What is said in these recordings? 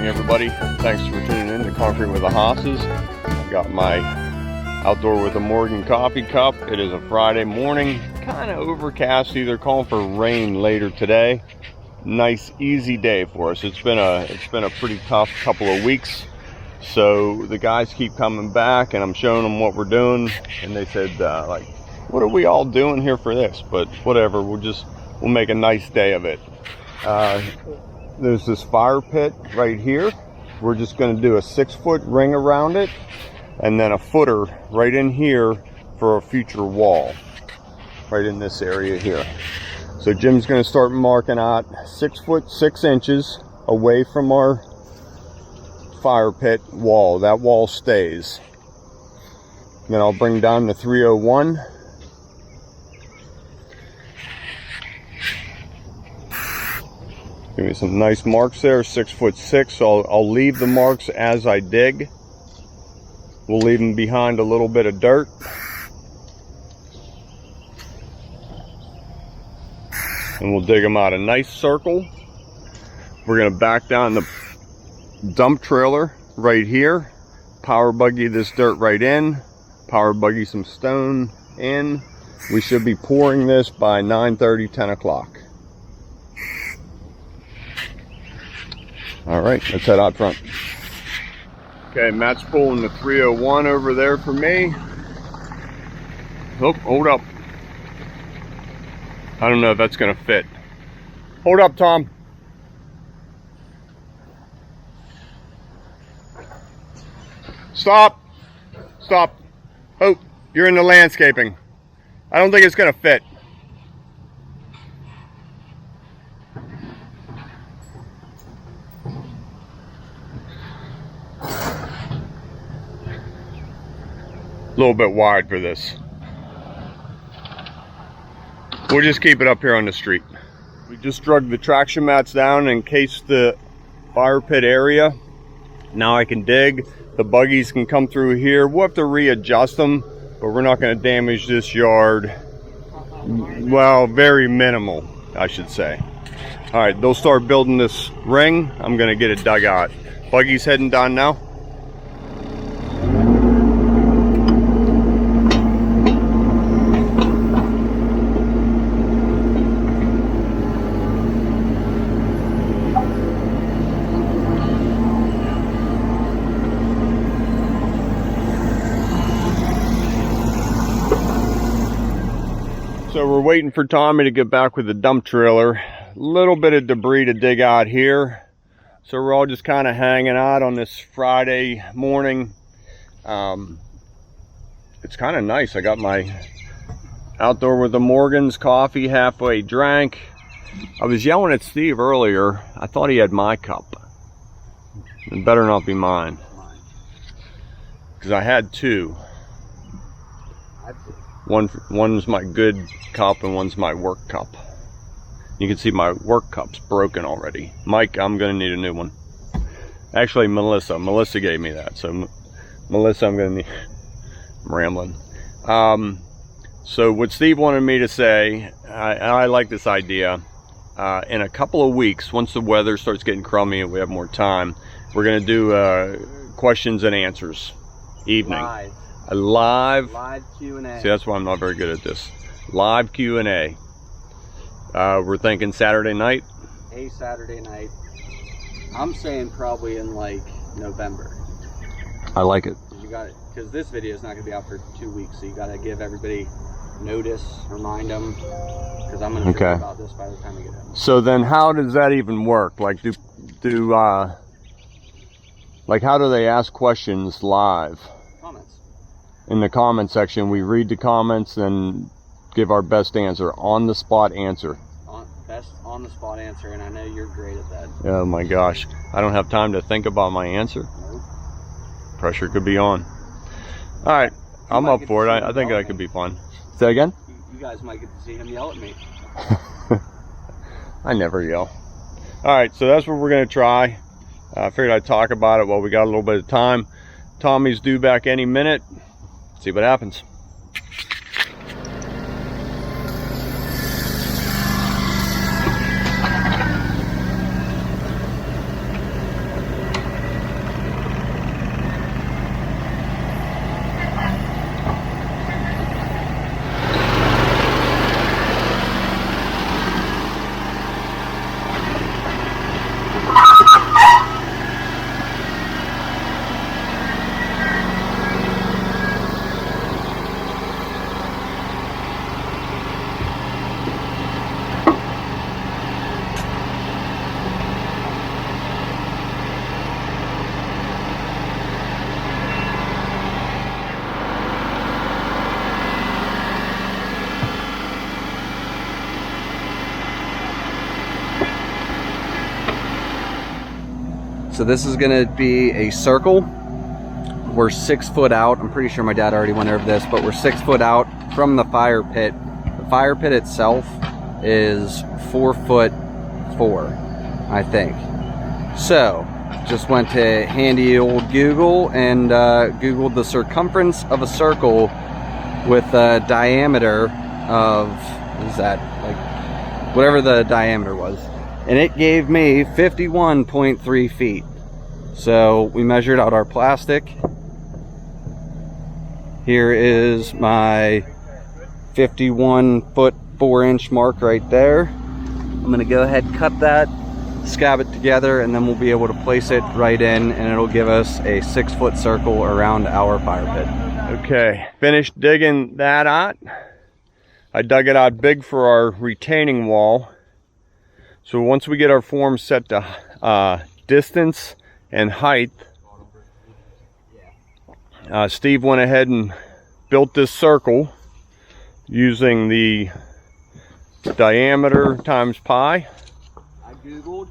morning, everybody. Thanks for tuning in to Conquering with the Hosses. I've got my Outdoor with the Morgan coffee cup. It is a Friday morning, kind of overcast, either calling for rain later today. Nice, easy day for us. It's been a pretty tough couple of weeks. So the guys keep coming back, and I'm showing them what we're doing, and they said, like, what are we all doing here for this? But whatever, we'll make a nice day of it. There's this fire pit right here. We're just going to do a 6-foot ring around it, and then a footer right in here for a future wall, right in this area here. So Jim's going to start marking out 6 foot 6 inches away from our fire pit wall. That wall stays. Then I'll bring down the 301. Give me some nice marks there, 6 foot 6. So I'll leave the marks as I dig. We'll leave them behind a little bit of dirt. And we'll dig them out a nice circle. We're gonna back down the dump trailer right here. Power buggy this dirt right in. Power buggy some stone in. We should be pouring this by 9:30, 10 o'clock. All right, let's head out front. Okay, Matt's pulling the 301 over there for me. Oh, hold up. I don't know if that's gonna fit. Hold up, Tom. Stop. Stop. Oh, you're in the landscaping. I don't think it's gonna fit. A little bit wide for this. We'll just keep it up here on the street. We just drug the traction mats down and encased the fire pit area. Now I can dig. The buggies can come through here. We'll have to readjust them, but we're not going to damage this yard. Well, very minimal, I should say. All right, they'll start building this ring. I'm going to get it dug out. Buggy's heading down now. So we're waiting for Tommy to get back with the dump trailer. A little bit of debris to dig out here. So we're all just kind of hanging out on this Friday morning. It's kind of nice. I got my Outdoor with the Morgans coffee halfway drank. I was yelling at Steve earlier. I thought he had my cup. It better not be mine. Because I had two. One's my good cup and one's my work cup. You can see my work cup's broken already. Mike, I'm gonna need a new one. Actually, Melissa gave me that. So Melissa, I'm gonna need, I'm rambling. So what Steve wanted me to say, I like this idea. In a couple of weeks, once the weather starts getting crummy and we have more time, we're gonna do questions and answers evening. Live Q&A. See, that's why I'm not very good at this. Live Q&A. We're thinking Saturday night. A Saturday night. I'm saying probably in like November. I like it. You got it, because this video is not going to be out for 2 weeks, so you got to give everybody notice, remind them, because I'm going to forget about this by the time we get in. So then, how does that even work? Like, like, how do they ask questions live? In the comment section, we read the comments and give our best answer, on the spot answer. Best on the spot answer, and I know you're great at that. Oh my gosh, I don't have time to think about my answer. Nope. Pressure could be on. All right, I'm up for it. I think that could be fun. Say again? You guys might get to see him yell at me. I never yell. All right, so that's what we're gonna try. I figured I'd talk about it while we got a little bit of time. Tommy's due back any minute. See what happens. So this is gonna be a circle. We're 6 foot out. I'm pretty sure my dad already went over this, but we're 6 foot out from the fire pit. The fire pit itself is 4'4", I think. So just went to handy old Google and Googled the circumference of a circle with a diameter of, what is that, like whatever the diameter was, and it gave me 51.3 feet. So we measured out our plastic. Here is my 51 foot 4 inch mark right there. I'm gonna go ahead and cut that, scab it together, and then we'll be able to place it right in, and it'll give us a 6 foot circle around our fire pit. Okay, finished digging that out. I dug it out big for our retaining wall. So once we get our form set to distance and height, Steve went ahead and built this circle using the diameter times pi. I Googled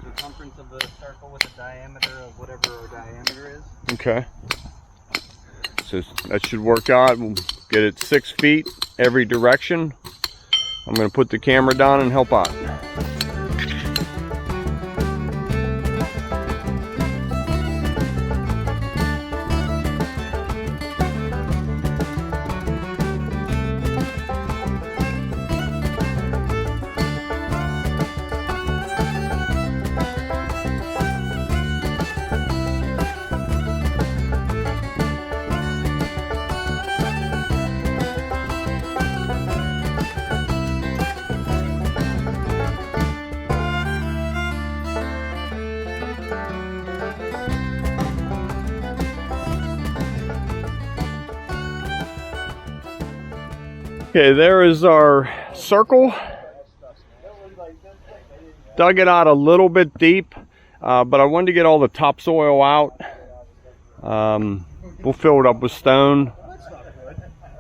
circumference of the circle with the diameter of whatever our diameter is. Okay. So that should work out. We'll get it 6 feet every direction. I'm going to put the camera down and help out. Okay, there is our circle. Dug it out a little bit deep, but I wanted to get all the topsoil out. We'll fill it up with stone,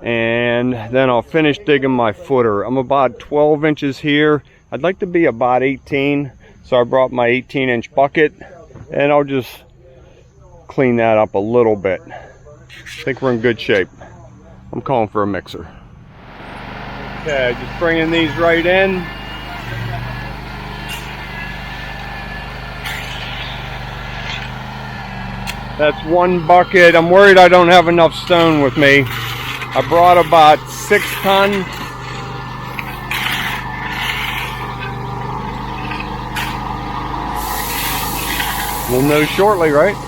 and then I'll finish digging my footer. I'm about 12 inches here. I'd like to be about 18, so I brought my 18-inch bucket, and I'll just clean that up a little bit. I think we're in good shape. I'm calling for a mixer. Okay, just bringing these right in. That's 1 bucket. I'm worried I don't have enough stone with me. I brought about 6 ton. We'll know shortly, right?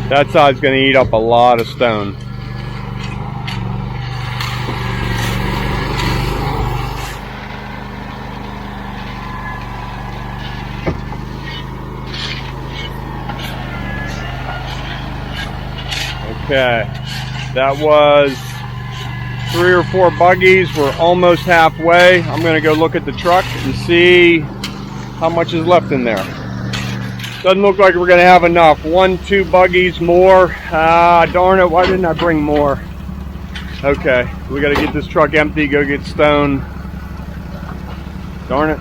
That side's going to eat up a lot of stone. Okay, that was 3 or 4 buggies. We're almost halfway. I'm going to go look at the truck and see how much is left in there. Doesn't look like we're going to have enough. 1, 2 buggies more. Darn it, why didn't I bring more? Okay, we got to get this truck empty, go get stone. Darn it.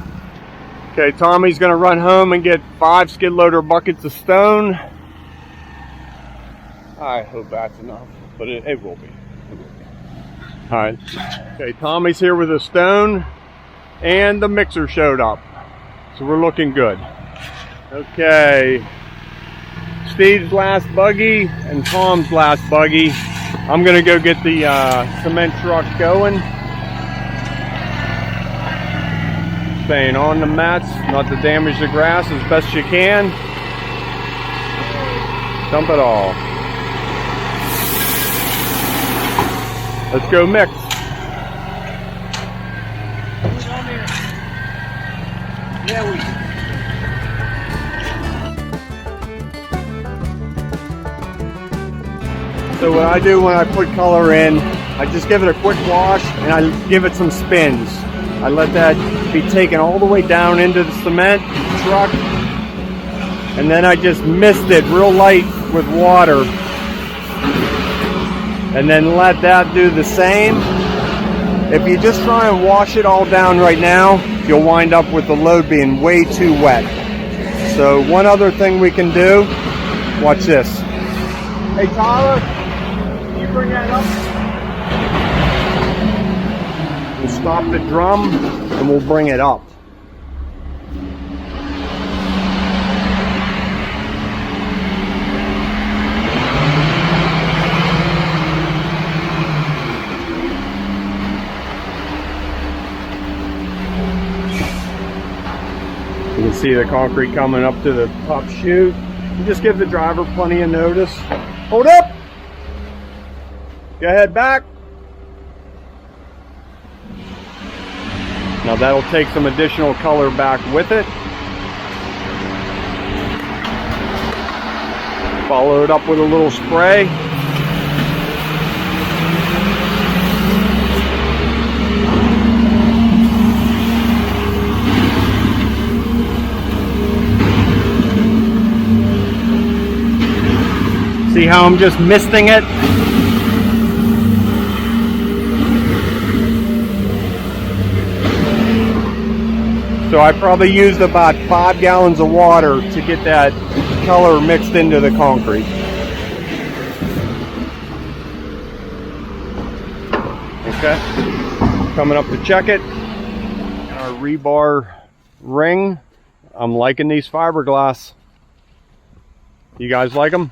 Okay, Tommy's going to run home and get 5 skid loader buckets of stone. I hope that's enough, but it will be. It will be. All right. Okay, Tommy's here with the stone, and the mixer showed up. So we're looking good. Okay, Steve's last buggy and Tom's last buggy. I'm gonna go get the cement truck going. Staying on the mats, not to damage the grass as best you can. Dump it all. Let's go mix. Yeah, we. So what I do when I put color in, I just give it a quick wash and I give it some spins. I let that be taken all the way down into the cement truck, and then I just mist it real light with water, and then let that do the same. If you just try and wash it all down right now, you'll wind up with the load being way too wet. So one other thing we can do, watch this. Hey Tyler, can you bring that up? We'll stop the drum and we'll bring it up. You can see the concrete coming up to the top chute. You just give the driver plenty of notice. Hold up! Go ahead back. Now that'll take some additional color back with it. Follow it up with a little spray. See how I'm just misting it? So I probably used about 5 gallons of water to get that color mixed into the concrete. Okay, coming up to check it. Our rebar ring. I'm liking these fiberglass. You guys like them?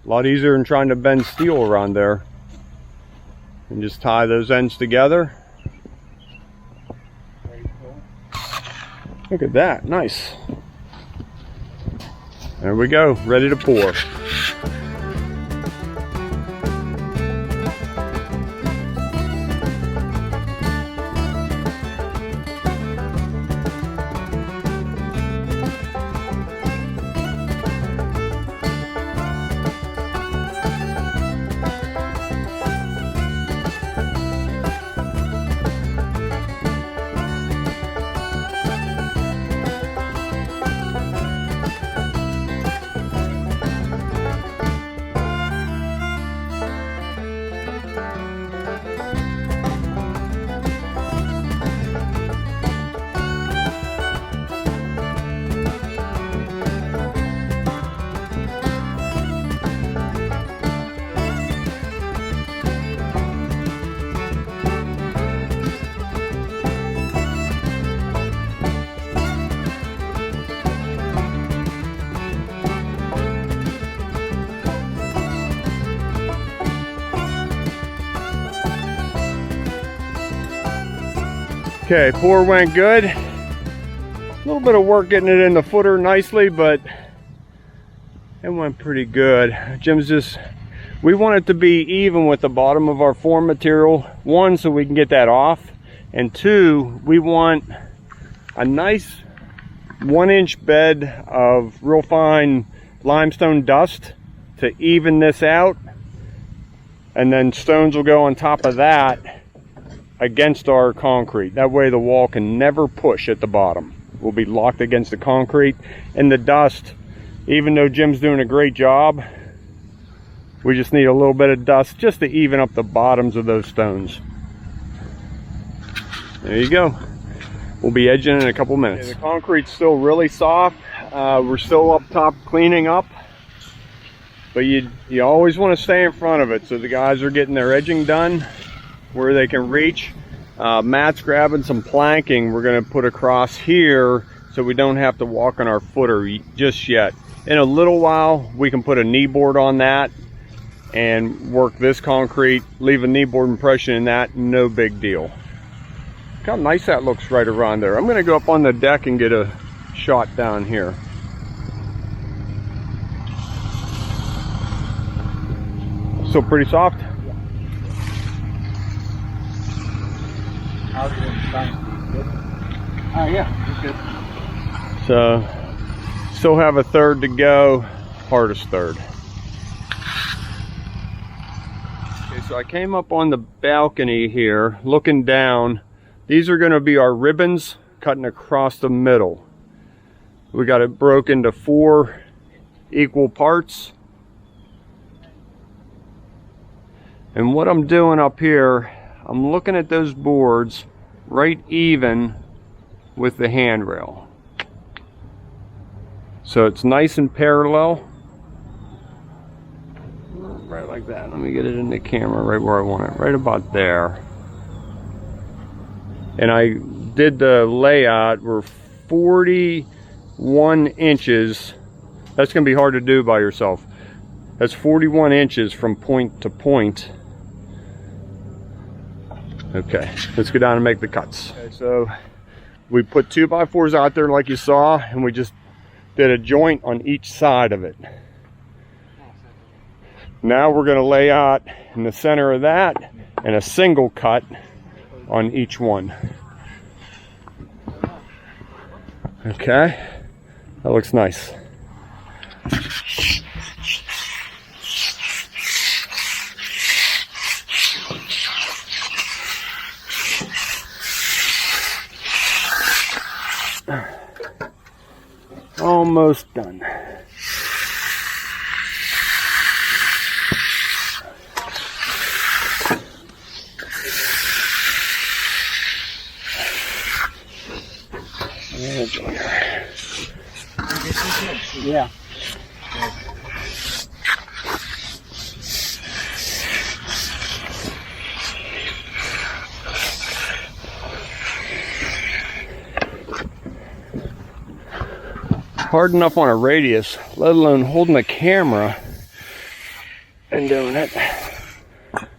A lot easier than trying to bend steel around there. And just tie those ends together. Look at that, nice. There we go, ready to pour. Okay, pour went good. A little bit of work getting it in the footer nicely, but it went pretty good. We want it to be even with the bottom of our form material. One, so we can get that off. And two, we want a nice 1-inch bed of real fine limestone dust to even this out. And then stones will go on top of that against our concrete. That way the wall can never push at the bottom. We'll be locked against the concrete. And the dust, even though Jim's doing a great job, we just need a little bit of dust just to even up the bottoms of those stones. There you go. We'll be edging in a couple minutes. Okay, the concrete's still really soft. We're still up top cleaning up. But you always want to stay in front of it so the guys are getting their edging done where they can reach. Matt's grabbing some planking we're going to put across here so we don't have to walk on our footer just yet. In a little while we can put a knee board on that and work this concrete, leave a knee board impression in that, no big deal. Look how nice that looks right around there. I'm going to go up on the deck and get a shot down here. Still pretty soft? Oh yeah, good. So, still have a third to go, hardest third. Okay, so I came up on the balcony here, looking down. These are going to be our ribbons cutting across the middle. We got it broken into 4 equal parts. And what I'm doing up here, I'm looking at those boards right even with the handrail. So it's nice and parallel. Right like that. Let me get it in the camera right where I want it, right about there. And I did the layout, we're 41 inches. That's gonna be hard to do by yourself. That's 41 inches from point to point. Okay, let's go down and make the cuts. Okay, so we put 2x4s out there like you saw, and we just did a joint on each side of it. Now we're gonna lay out in the center of that and a single cut on each one. Okay, that looks nice. Almost done. Yeah. Hard enough on a radius, let alone holding the camera and doing it.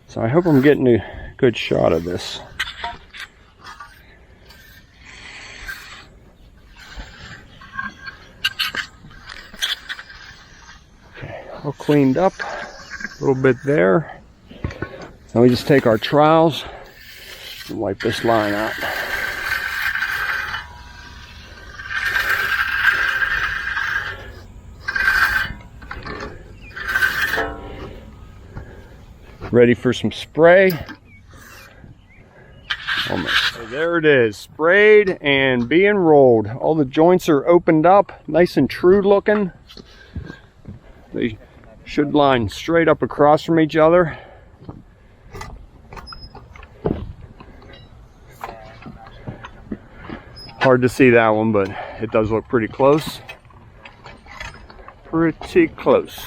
So I hope I'm getting a good shot of this. Okay, all cleaned up, a little bit there. Now we just take our trowels and wipe this line out. Ready for some spray. Almost. So there it is, sprayed and being rolled. All the joints are opened up, nice and true looking. They should line straight up across from each other. Hard to see that one, but it does look pretty close. Pretty close.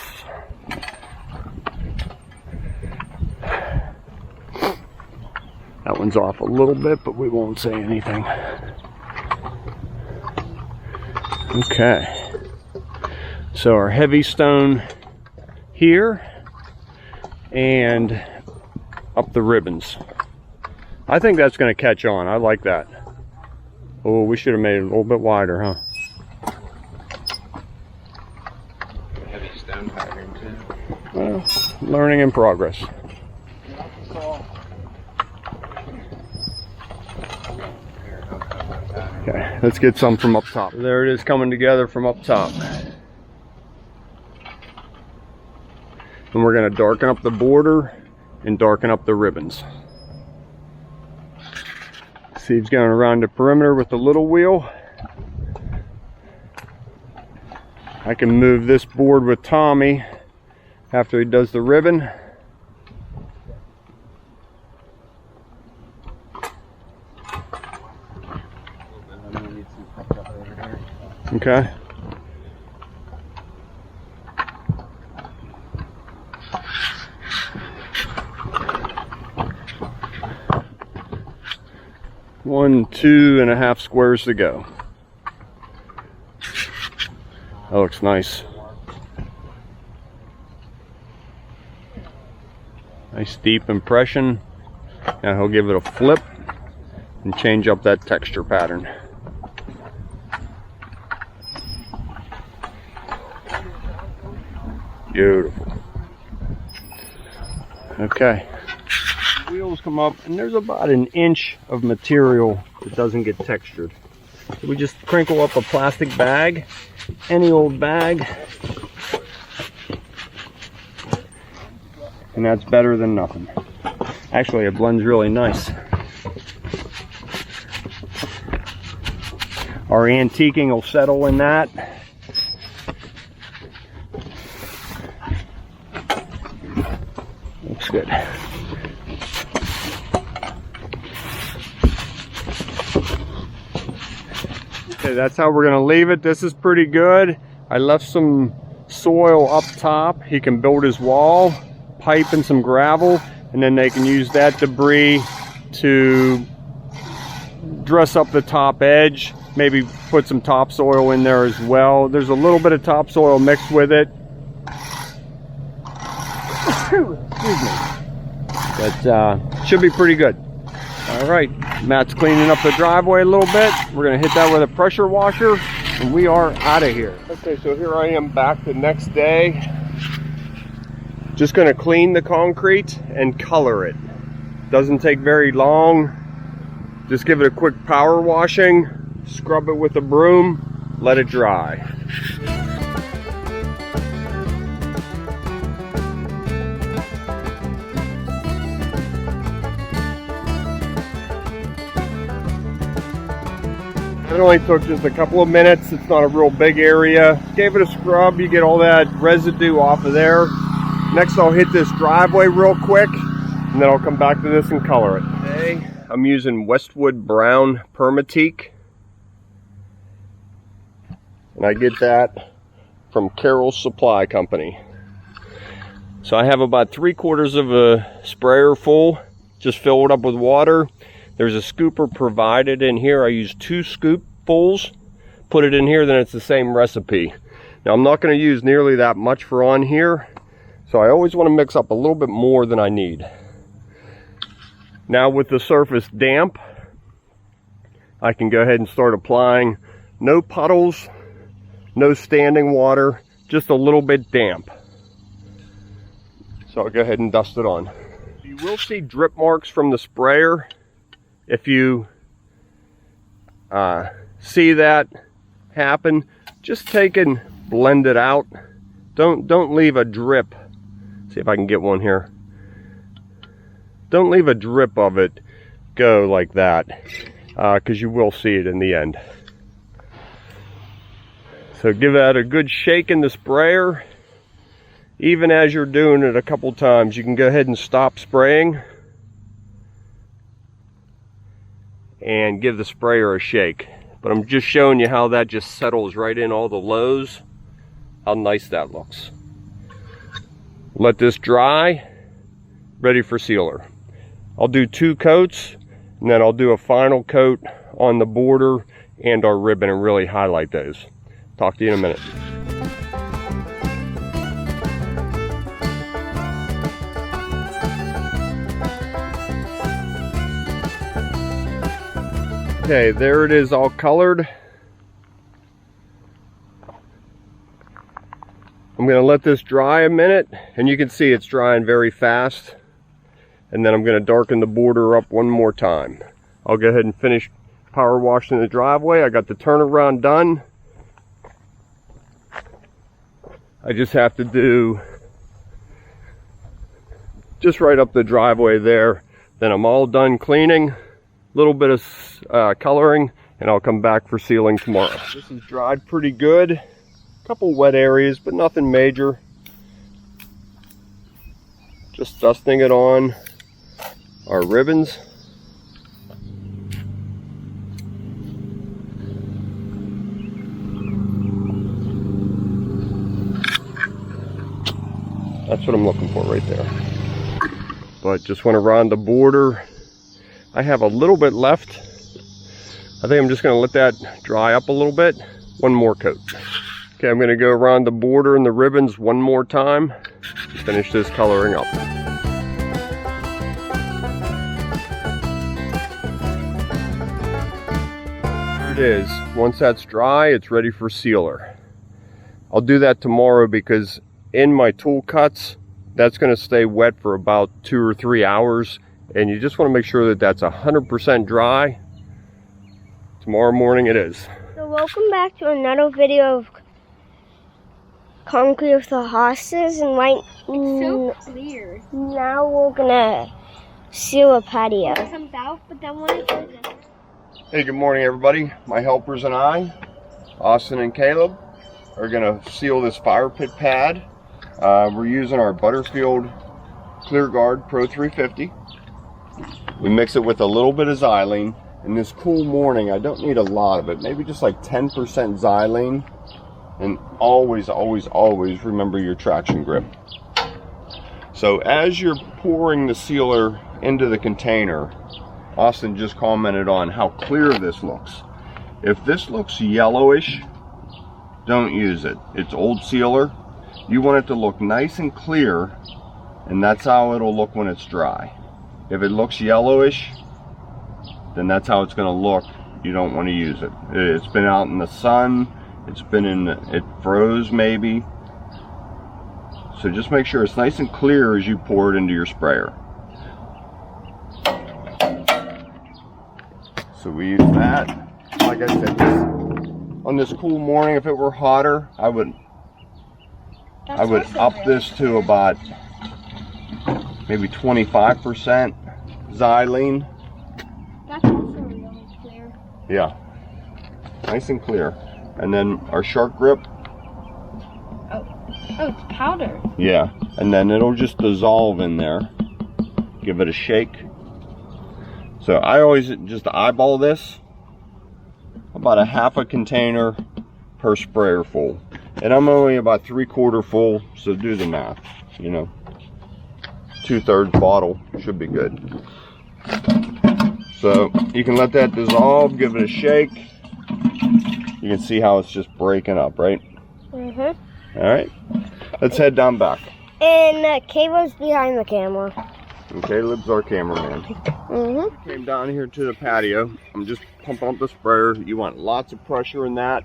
That one's off a little bit, but we won't say anything. Okay. So our heavy stone here and up the ribbons. I think that's going to catch on. I like that. Oh, we should have made it a little bit wider, huh? Heavy stone pattern too. Well, learning in progress. Okay, let's get some from up top. There it is coming together from up top. And we're going to darken up the border and darken up the ribbons. Steve's going around the perimeter with the little wheel. I can move this board with Tommy after he does the ribbon. Okay. One, 2.5 squares to go. That looks nice. Nice deep impression. Now he'll give it a flip and change up that texture pattern. Beautiful. Okay. Wheels come up, and there's about 1 inch of material that doesn't get textured. So we just crinkle up a plastic bag, any old bag, and that's better than nothing. Actually, it blends really nice. Our antiquing will settle in that. Looks good. Okay, that's how we're gonna leave it. This is pretty good. I left some soil up top. He can build his wall, pipe and some gravel, and then they can use that debris to dress up the top edge, maybe put some topsoil in there as well. There's a little bit of topsoil mixed with it. Excuse me. But should be pretty good. All right, Matt's cleaning up the driveway a little bit. We're gonna hit that with a pressure washer, and we are out of here. Okay, so here I am back the next day. Just gonna clean the concrete and color it. Doesn't take very long. Just give it a quick power washing, scrub it with a broom, let it dry. It only took just a couple of minutes. It's not a real big area. Gave it a scrub. You get all that residue off of there. Next, I'll hit this driveway real quick, and then I'll come back to this and color it. Today, I'm using Westwood Brown Permateak, and I get that from Carroll's Supply Company. So I have about 3/4 of a sprayer full. Just fill it up with water. There's a scooper provided in here. I use 2 scoopfuls. Put it in here, then it's the same recipe. Now I'm not going to use nearly that much for on here, so I always want to mix up a little bit more than I need. Now with the surface damp, I can go ahead and start applying. No puddles, no standing water, just a little bit damp. So I'll go ahead and dust it on. You will see drip marks from the sprayer. If you see that happen, just take and blend it out. Don't leave a drip. See if I can get one here. Don't leave a drip of it go like that, because you will see it in the end. So give that a good shake in the sprayer. Even as you're doing it a couple times, you can go ahead and stop spraying and give the sprayer a shake. But I'm just showing you how that just settles right in all the lows. How nice that looks. Let this dry, ready for sealer. I'll do 2 coats, and then I'll do a final coat on the border and our ribbon and really highlight those. Talk to you in a minute. Okay, there it is, all colored. I'm going to let this dry a minute, and you can see it's drying very fast. And then I'm going to darken the border up one more time. I'll go ahead and finish power washing the driveway. I got the turnaround done. I just have to do just right up the driveway there. Then I'm all done cleaning. Little bit of coloring, and I'll come back for sealing tomorrow. This is dried pretty good. A couple wet areas, but nothing major. Just dusting it on our ribbons. That's what I'm looking for right there. But just want to round the border. I have a little bit left. I think I'm just going to let that dry up a little bit. One more coat. Okay, I'm going to go around the border and the ribbons one more time to finish this coloring up. There it is. Once that's dry, it's ready for sealer. I'll do that tomorrow because in my tool cuts, that's going to stay wet for about 2 or 3 hours. And you just want to make sure that that's 100% dry. Tomorrow morning it is. So welcome back to another video of concrete with the horses, and right So clear. now we're gonna seal a patio. It comes out, but then when it goes in. Hey, good morning everybody. My helpers and I, Austin and Caleb, are gonna seal this fire pit pad. We're using our Butterfield ClearGuard Pro 350. We mix it with a little bit of xylene, in this cool morning, I don't need a lot of it. Maybe just like 10% xylene. And always, always, always remember your traction grip. So as you're pouring the sealer into the container, Austin just commented on how clear this looks. If this looks yellowish, don't use it. It's old sealer. You want it to look nice and clear, and that's how it'll look when it's dry. If it looks yellowish, then that's how it's going to look. You don't want to use it. It's been out in the sun. It's been in, it froze maybe. So just make sure it's nice and clear as you pour it into your sprayer. So we use that. Like I said, on this cool morning, if it were hotter, I would up this to about maybe 25% xylene. That's also really clear. Yeah, nice and clear. And then our shark grip. Oh, it's powder. Yeah, and then it'll just dissolve in there. Give it a shake. So I always just eyeball this. About a half a container per sprayer full. And I'm only about 3/4 full, so do the math, you know. 2/3 bottle should be good. So you can let that dissolve, give it a shake. You can see how it's just breaking up, right? Mm-hmm. All right, let's head down back. And Caleb's behind the camera. And Caleb's our cameraman. Mm-hmm. Came down here to the patio. I'm just pumping up the sprayer. You want lots of pressure in that.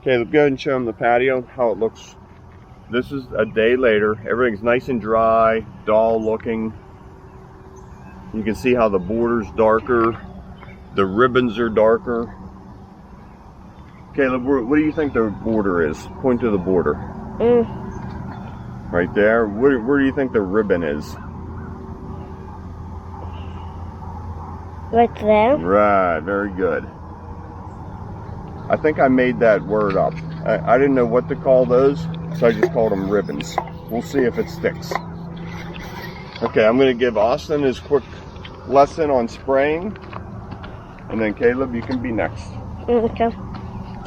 Caleb, go ahead and show them the patio, how it looks. This is a day later. Everything's nice and dry, dull looking. You can see how the border's darker. The ribbons are darker. Caleb, what do you think the border is? Point to the border. Right there. Where do you think the ribbon is? Right there. Right, very good. I think I made that word up. I didn't know what to call those, so I just called them ribbons. We'll see if it sticks. Okay, I'm going to give Austin his quick lesson on spraying, and then Caleb, you can be next. Okay.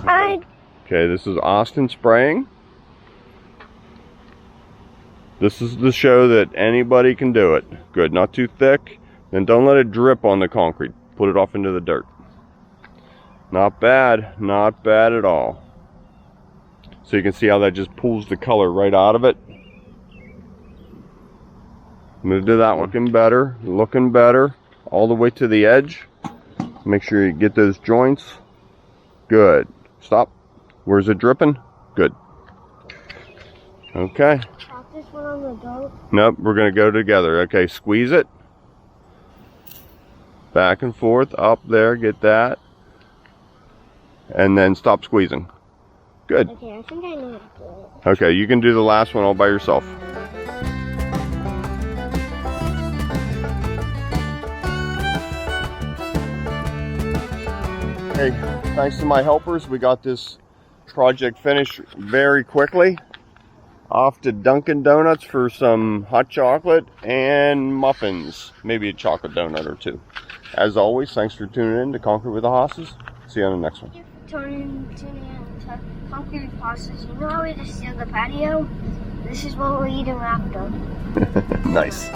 Okay, this is Austin spraying. This is to show that anybody can do it. Good, not too thick. Then don't let it drip on the concrete. Put it off into the dirt. Not bad at all. So you can see how that just pulls the color right out of it. Move to that one. Looking better. All the way to the edge. Make sure you get those joints. Good. Stop. Where's it dripping? Good. Okay. Pop this one on the boat. Nope, we're gonna go together. Okay, squeeze it. Back and forth, up there, get that. And then stop squeezing. Good. Okay, I think I know how to do it. Okay, you can do the last one all by yourself. Hey, thanks to my helpers, we got this project finished very quickly. Off to Dunkin' Donuts for some hot chocolate and muffins. Maybe a chocolate donut or two. As always, thanks for tuning in to Conquer with the Hosses. See you on the next one. Thank you for tuning in to Conquer with Hosses. You know how we just seal the patio? This is what we're eating after. Nice.